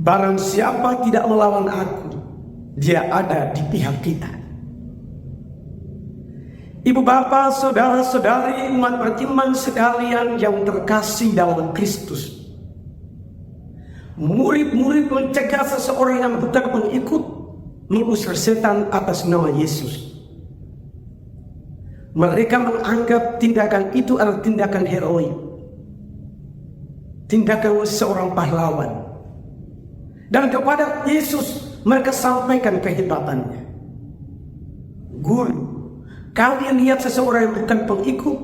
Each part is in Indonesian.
Barang siapa tidak melawan aku, dia ada di pihak kita. Ibu bapak, saudara-saudari, umat beriman sekalian yang terkasih dalam Kristus. Murid-murid mencegah seseorang yang bukan pengikut mengusir setan atas nama Yesus. Mereka menganggap tindakan itu adalah tindakan heroik, tindakan seorang pahlawan. Dan kepada Yesus mereka sampaikan kehebatannya. Guru, kalian lihat seseorang yang bukan pengikut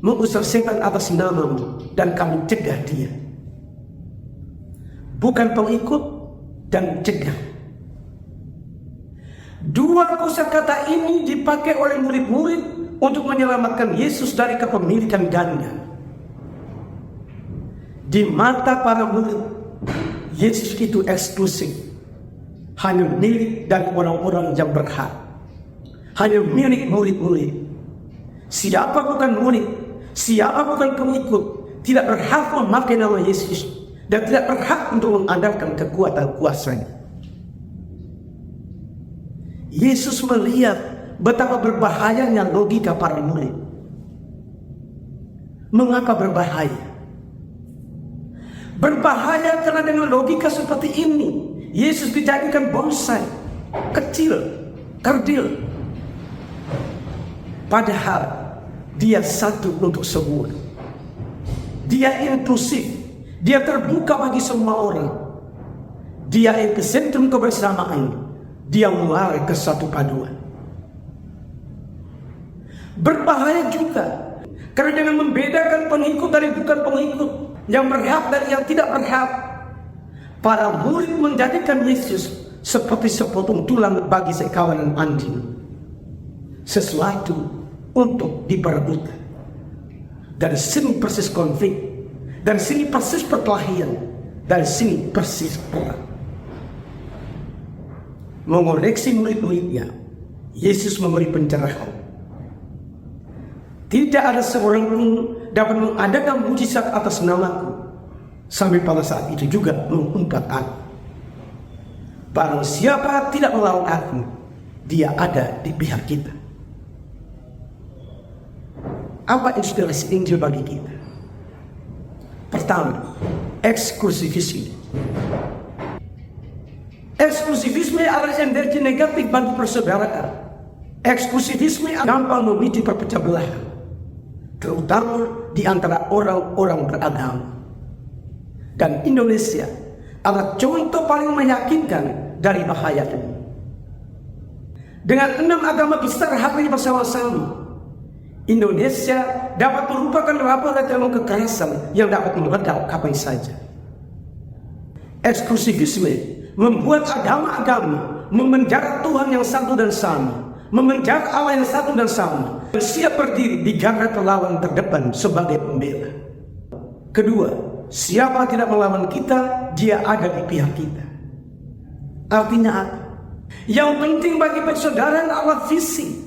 mengusir setan atas namamu dan kamu cegah dia. Bukan pengikut dan cegah. Dua kosakata ini dipakai oleh murid-murid untuk menyelamatkan Yesus dari kepemilikan ganda. Di mata para murid, Yesus itu eksklusif, hanya milik dari orang-orang yang berhak, hanya milik murid-murid. Siapa bukan murid, siapa bukan pengikut, tidak berhak memakai nama Yesus dan tidak berhak untuk mengandalkan kekuatan kuasanya. Yesus melihat betapa berbahayanya logika para murid. Mengapa berbahaya? Berbahaya karena dengan logika seperti ini Yesus dijadikan bonsai, kecil, kerdil. Padahal dia satu untuk semua. Dia inklusif, dia terbuka bagi semua orang. Dia epicentrum kebersamaan, dia muara kesatupaduan. Berbahaya juga karena dengan membedakan pengikut dari bukan pengikut, yang berhak dan yang tidak berhak, para murid menjadikan Yesus seperti sepotong tulang bagi sekawanan anjing, sesuatu untuk diperebutkan. Dari sini persis konflik, dari sini persis perkelahian, dari sini persis perang. Mengoreksi murid-muridnya, Yesus memberi pencerahan. Tidak ada seorang pun dapat mengadakan mujizat atas namaku sampai pada saat itu juga mengumpat aku. Barang siapa tidak melawan aku, dia ada di pihak kita. Apa inspirasi Injil bagi kita? Pertama, eksklusivisme. Eksklusivisme adalah energi negatif bagi persaudaraan. Eksklusivisme gampang memicu perpecah belahan, terutama di antara orang-orang beragama. Dan Indonesia adalah contoh paling meyakinkan dari bahaya ini. Dengan 6 agama besar hadir bersama-sama, Indonesia dapat merupakan laboratorium kekerasan yang dapat meledak kapan saja. Eksklusivisme membuat agama-agama memenjara Tuhan yang satu dan sama, memenjara Allah yang satu dan sama, siap berdiri di garda terlawan terdepan sebagai pembela. Kedua, siapa tidak melawan kita, dia ada di pihak kita. Artinya apa? Yang penting bagi persaudaraan adalah visi,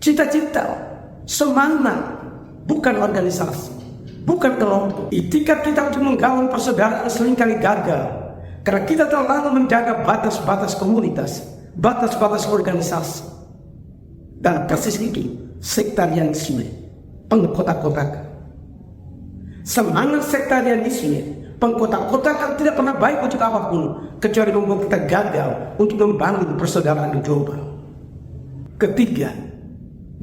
cita-cita, semangat, bukan organisasi, bukan kelompok. Itikat kita untuk menggalang persaudaraan seringkali gagal karena kita terlalu menjaga batas-batas komunitas, batas-batas organisasi. Dan persis itu sektarianisme, pengkotak-kotakan. Semangat sektarianisme, pengkotak-kotakan tidak pernah baik untuk apapun kecuali membuat kita gagal untuk membangun persaudaraan global. Ketiga,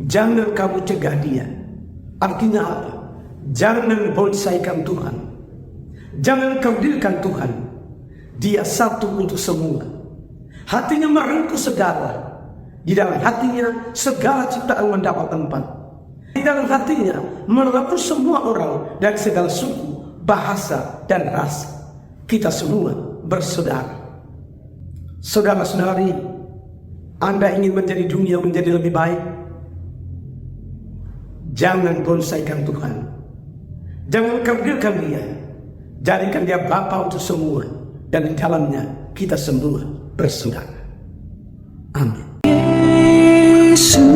jangan kamu cegah dia. Artinya apa? Jangan bonsaikan Tuhan, jangan kerdilkan Tuhan. Dia satu untuk semua. Hatinya merengkuh segala. Di dalam hatinya segala ciptaan mendapat tempat. Di dalam hatinya merebut semua orang dari segala suku, bahasa, dan ras. Kita semua bersaudara. Saudara-saudari, Anda ingin menjadi dunia menjadi lebih baik? Jangan bonsaikan Tuhan. Jangan kerdilkan dia. Jadikan dia Bapa untuk semua. Dan di dalamnya kita semua bersaudara. Amin. Yesusku.